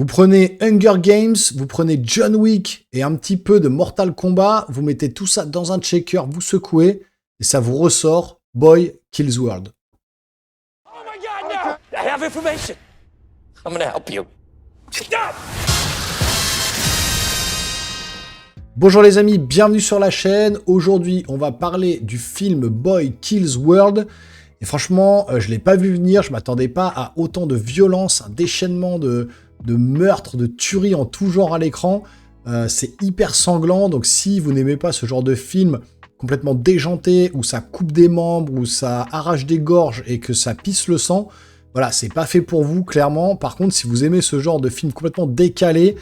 Vous prenez Hunger Games, vous prenez John Wick et un petit peu de Mortal Kombat, vous mettez tout ça dans un checker, vous secouez, et ça vous ressort Boy Kills World. Oh my God, no! I have information. I'm gonna help you. Stop! Bonjour les amis, bienvenue sur la chaîne. Aujourd'hui, on va parler du film Boy Kills World. Et franchement, je l'ai pas vu venir, je m'attendais pas à autant de violence, un déchaînement de meurtres, de tueries en tout genre à l'écran. C'est hyper sanglant, donc si vous n'aimez pas ce genre de film complètement déjanté, où ça coupe des membres, où ça arrache des gorges et que ça pisse le sang, voilà, c'est pas fait pour vous, clairement. Par contre, si vous aimez ce genre de film complètement décalé,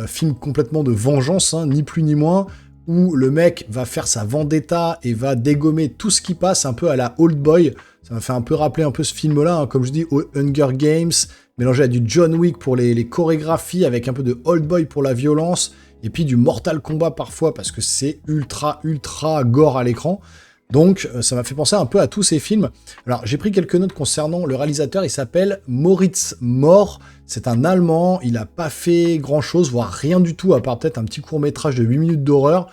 film complètement de vengeance, hein, ni plus ni moins, où le mec va faire sa vendetta et va dégommer tout ce qui passe, un peu à la Old Boy. Ça m'a fait un peu rappeler un peu ce film-là, hein, comme je dis, Hunger Games, mélangé à du John Wick pour les chorégraphies, avec un peu de Old Boy pour la violence, et puis du Mortal Kombat parfois, parce que c'est ultra gore à l'écran. Donc, ça m'a fait penser un peu à tous ces films. Alors, j'ai pris quelques notes concernant le réalisateur. Il s'appelle Moritz Mohr. C'est un Allemand. Il n'a pas fait grand-chose, voire rien du tout, à part peut-être un petit court-métrage de 8 minutes d'horreur.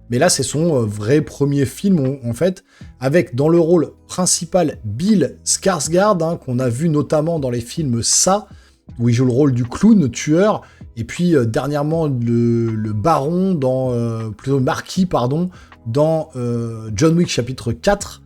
Mais là, c'est son vrai premier film, en fait, avec dans le rôle principal Bill Skarsgård, hein, qu'on a vu notamment dans les films Ça, où il joue le rôle du clown tueur, et puis dernièrement le baron, plutôt Marquis, pardon, dans John Wick chapitre 4.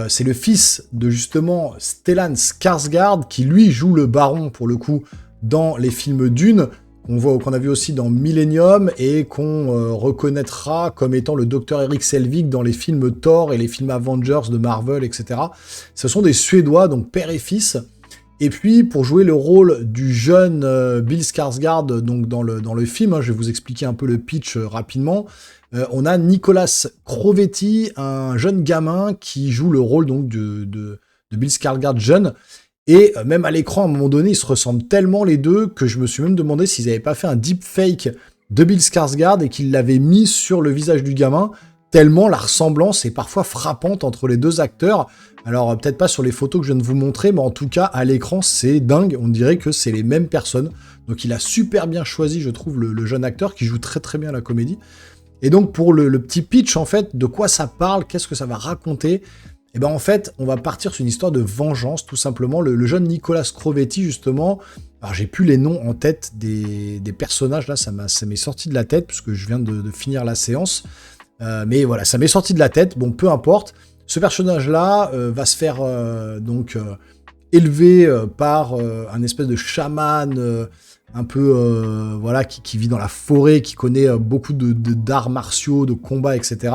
C'est le fils de justement Stellan Skarsgård, qui lui joue le baron, pour le coup, dans les films Dune, qu'on a vu aussi dans Millennium, et qu'on reconnaîtra comme étant le docteur Erik Selvig dans les films Thor et les films Avengers de Marvel, etc. Ce sont des Suédois, donc père et fils. Et puis, pour jouer le rôle du jeune Bill Skarsgård, donc dans le film, hein, je vais vous expliquer un peu le pitch rapidement, on a Nicolas Crovetti, un jeune gamin qui joue le rôle donc de Bill Skarsgård jeune. Et même à l'écran, à un moment donné, ils se ressemblent tellement les deux que je me suis même demandé s'ils n'avaient pas fait un deepfake de Bill Skarsgård et qu'ils l'avaient mis sur le visage du gamin, tellement la ressemblance est parfois frappante entre les deux acteurs. Alors peut-être pas sur les photos que je viens de vous montrer, mais en tout cas à l'écran c'est dingue, on dirait que c'est les mêmes personnes. Donc il a super bien choisi, je trouve, le jeune acteur qui joue très bien la comédie. Et donc pour le petit pitch, en fait, de quoi ça parle, qu'est-ce que ça va raconter, et ben en fait, on va partir sur une histoire de vengeance, tout simplement. Le jeune Nicolas Crovetti, justement, alors j'ai plus les noms en tête des personnages, là, ça m'est sorti de la tête, puisque je viens de finir la séance. Mais voilà, ça m'est sorti de la tête, bon, peu importe. Ce personnage-là va se faire élever par un espèce de chaman un peu, voilà, qui vit dans la forêt, qui connaît beaucoup d'arts martiaux, de combats, etc.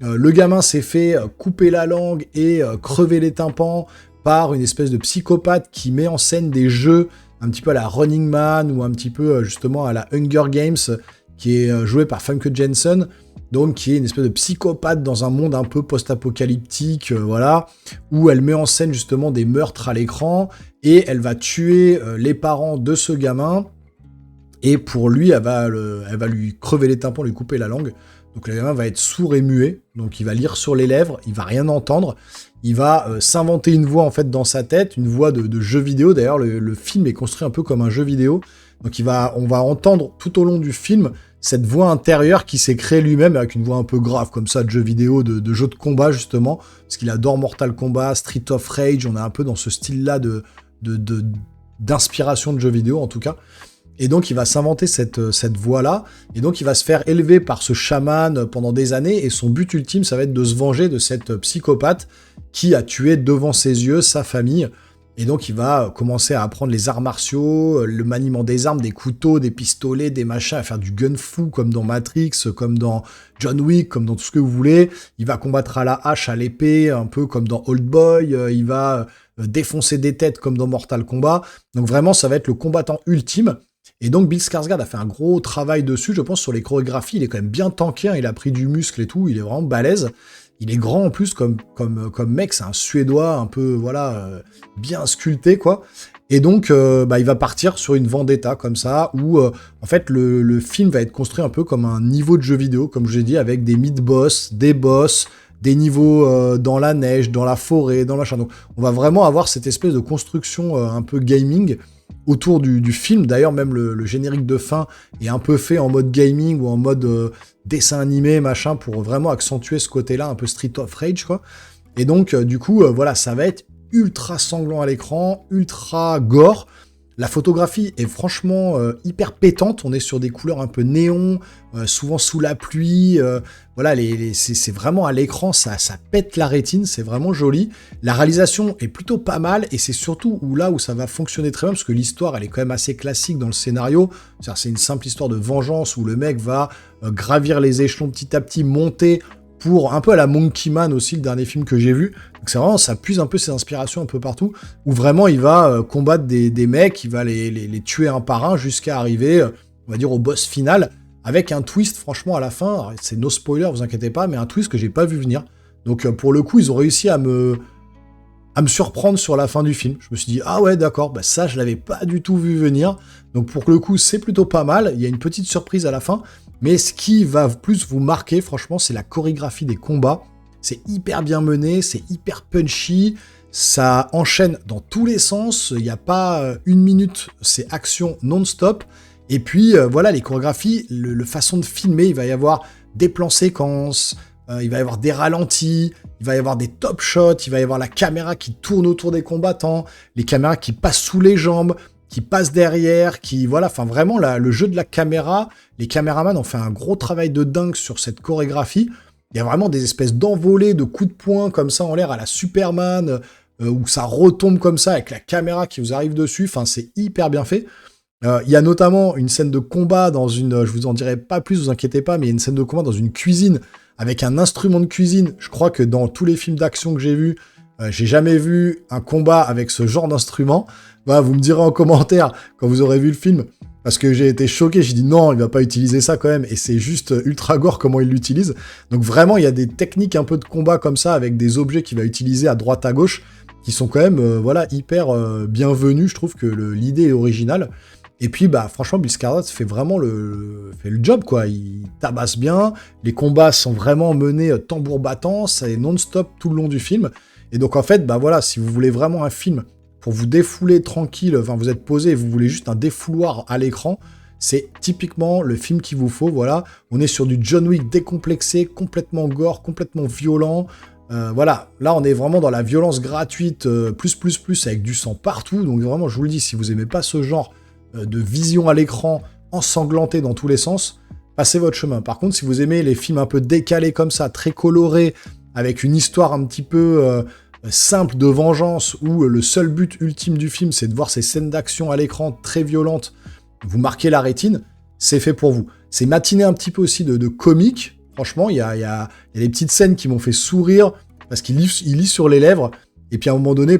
Le gamin s'est fait couper la langue et crever les tympans par une espèce de psychopathe qui met en scène des jeux un petit peu à la Running Man ou un petit peu justement à la Hunger Games, qui est joué par Famke Janssen, donc qui est une espèce de psychopathe dans un monde un peu post-apocalyptique, voilà, où elle met en scène justement des meurtres à l'écran, et elle va tuer les parents de ce gamin, et pour lui, elle va lui crever les tympans, lui couper la langue. Donc le gamin va être sourd et muet, donc il va lire sur les lèvres, il va rien entendre, il va s'inventer une voix en fait dans sa tête, une voix de jeu vidéo. D'ailleurs le film est construit un peu comme un jeu vidéo, donc on va entendre tout au long du film cette voix intérieure qui s'est créée lui-même avec une voix un peu grave comme ça de jeu vidéo, de jeu de combat justement, parce qu'il adore Mortal Kombat, Street of Rage, on est un peu dans ce style-là d'inspiration de jeu vidéo en tout cas. Et donc, il va s'inventer cette voix-là, et donc il va se faire élever par ce chaman pendant des années, et son but ultime, ça va être de se venger de cette psychopathe qui a tué devant ses yeux sa famille. Et donc, il va commencer à apprendre les arts martiaux, le maniement des armes, des couteaux, des pistolets, des machins, à faire du gun-fu, comme dans Matrix, comme dans John Wick, comme dans tout ce que vous voulez. Il va combattre à la hache, à l'épée, un peu comme dans Old Boy. Il va défoncer des têtes, comme dans Mortal Kombat. Donc vraiment, ça va être le combattant ultime. Et donc Bill Skarsgård a fait un gros travail dessus, je pense, sur les chorégraphies. Il est quand même bien tanké, hein, il a pris du muscle et tout, il est vraiment balèze. Il est grand en plus comme mec, c'est un Suédois un peu, voilà, bien sculpté, quoi. Et donc, il va partir sur une vendetta comme ça, où en fait le film va être construit un peu comme un niveau de jeu vidéo, comme je l'ai dit, avec des mid-boss, des boss, des niveaux dans la neige, dans la forêt, dans le machin. Donc on va vraiment avoir cette espèce de construction un peu gaming, autour du film. D'ailleurs, même le générique de fin est un peu fait en mode gaming ou en mode dessin animé, machin, pour vraiment accentuer ce côté-là, un peu Street of Rage, quoi. Et donc, du coup, voilà, ça va être ultra sanglant à l'écran, ultra gore. La photographie est franchement hyper pétante. On est sur des couleurs un peu néon, souvent sous la pluie. Voilà, c'est vraiment à l'écran, ça pète la rétine, c'est vraiment joli. La réalisation est plutôt pas mal, et c'est surtout là où ça va fonctionner très bien, parce que l'histoire, elle est quand même assez classique dans le scénario. C'est une simple histoire de vengeance où le mec va gravir les échelons petit à petit, monter pour un peu à la Monkey Man aussi, le dernier film que j'ai vu. Donc c'est vraiment, ça puise un peu ses inspirations un peu partout, où vraiment il va combattre des mecs, il va les tuer un par un jusqu'à arriver, on va dire, au boss final, avec un twist, franchement, à la fin. Alors, c'est no spoiler, vous inquiétez pas, mais un twist que j'ai pas vu venir. Donc pour le coup, ils ont réussi à me surprendre sur la fin du film. Je me suis dit, ah ouais, d'accord, bah ça, je l'avais pas du tout vu venir. Donc pour le coup, c'est plutôt pas mal. Il y a une petite surprise à la fin. Mais ce qui va plus vous marquer, franchement, c'est la chorégraphie des combats. C'est hyper bien mené, c'est hyper punchy, ça enchaîne dans tous les sens, il n'y a pas une minute, c'est action non-stop. Et puis voilà, les chorégraphies, le façon de filmer, il va y avoir des plans séquences, il va y avoir des ralentis, il va y avoir des top shots, il va y avoir la caméra qui tourne autour des combattants, les caméras qui passent sous les jambes, qui passe derrière, qui, voilà, enfin vraiment, le jeu de la caméra, les caméramans ont fait un gros travail de dingue sur cette chorégraphie. Il y a vraiment des espèces d'envolées, de coups de poing comme ça en l'air à la Superman, où ça retombe comme ça avec la caméra qui vous arrive dessus, enfin c'est hyper bien fait. Il y a notamment une scène de combat dans une, je vous en dirai pas plus, vous inquiétez pas, mais il y a une scène de combat dans une cuisine, avec un instrument de cuisine. Je crois que dans tous les films d'action que j'ai vus, j'ai jamais vu un combat avec ce genre d'instrument. Bah, vous me direz en commentaire quand vous aurez vu le film, parce que j'ai été choqué, j'ai dit non, il va pas utiliser ça quand même, et c'est juste ultra gore comment il l'utilise. Donc vraiment, il y a des techniques un peu de combat comme ça, avec des objets qu'il va utiliser à droite à gauche, qui sont quand même voilà, hyper bienvenus. Je trouve que l'idée est originale. Et puis, bah, franchement, Bill Skarsgård fait vraiment le job, quoi. Il tabasse bien, les combats sont vraiment menés tambour battant, c'est non-stop tout le long du film. Et donc, en fait, bah voilà, si vous voulez vraiment un film pour vous défouler tranquille, enfin, vous êtes posé et vous voulez juste un défouloir à l'écran, c'est typiquement le film qu'il vous faut, voilà. On est sur du John Wick décomplexé, complètement gore, complètement violent. Voilà, là, on est vraiment dans la violence gratuite, plus, avec du sang partout. Donc, vraiment, je vous le dis, si vous aimez pas ce genre de vision à l'écran ensanglantée dans tous les sens, passez votre chemin. Par contre, si vous aimez les films un peu décalés comme ça, très colorés, avec une histoire un petit peu simple de vengeance, où le seul but ultime du film, c'est de voir ces scènes d'action à l'écran très violentes, vous marquez la rétine, c'est fait pour vous. C'est matiné un petit peu aussi de comique. Franchement, il y a des petites scènes qui m'ont fait sourire, parce qu'il lit sur les lèvres. Et puis à un moment donné,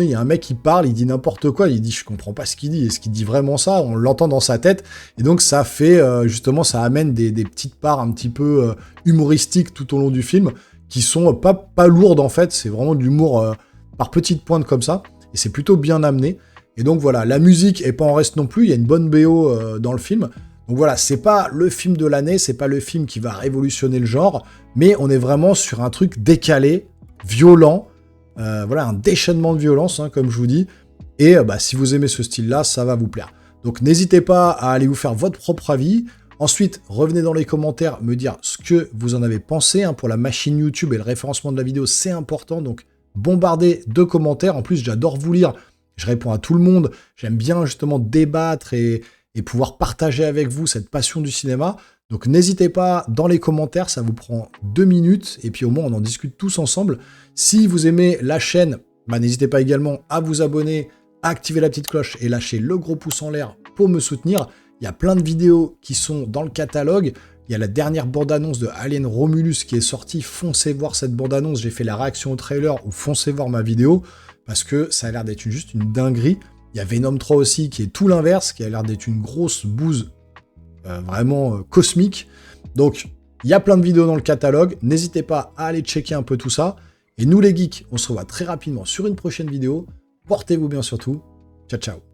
il y a un mec qui parle, il dit n'importe quoi, il dit je comprends pas ce qu'il dit, est-ce qu'il dit vraiment ça? On l'entend dans sa tête, et donc ça fait, justement, ça amène des petites parts un petit peu humoristiques tout au long du film, qui sont pas lourdes en fait, c'est vraiment de l'humour par petites pointes comme ça, et c'est plutôt bien amené. Et donc voilà, la musique est pas en reste non plus, il y a une bonne BO dans le film. Donc voilà, c'est pas le film de l'année, c'est pas le film qui va révolutionner le genre, mais on est vraiment sur un truc décalé, violent, voilà, un déchaînement de violence, hein, comme je vous dis. Et bah, si vous aimez ce style-là, ça va vous plaire. Donc n'hésitez pas à aller vous faire votre propre avis. Ensuite, revenez dans les commentaires me dire ce que vous en avez pensé. Hein, pour la machine YouTube et le référencement de la vidéo, c'est important. Donc bombardez de commentaires. En plus, j'adore vous lire. Je réponds à tout le monde. J'aime bien justement débattre et pouvoir partager avec vous cette passion du cinéma. Donc n'hésitez pas dans les commentaires, ça vous prend 2 minutes, et puis au moins on en discute tous ensemble. Si vous aimez la chaîne, bah, n'hésitez pas également à vous abonner, à activer la petite cloche et lâcher le gros pouce en l'air pour me soutenir. Il y a plein de vidéos qui sont dans le catalogue. Il y a la dernière bande-annonce de Alien Romulus qui est sortie. Foncez voir cette bande-annonce, j'ai fait la réaction au trailer, ou foncez voir ma vidéo, parce que ça a l'air d'être juste une dinguerie. Il y a Venom 3 aussi qui est tout l'inverse, qui a l'air d'être une grosse bouse vraiment cosmique. Donc, il y a plein de vidéos dans le catalogue. N'hésitez pas à aller checker un peu tout ça. Et nous les geeks, on se revoit très rapidement sur une prochaine vidéo. Portez-vous bien surtout. Ciao, ciao.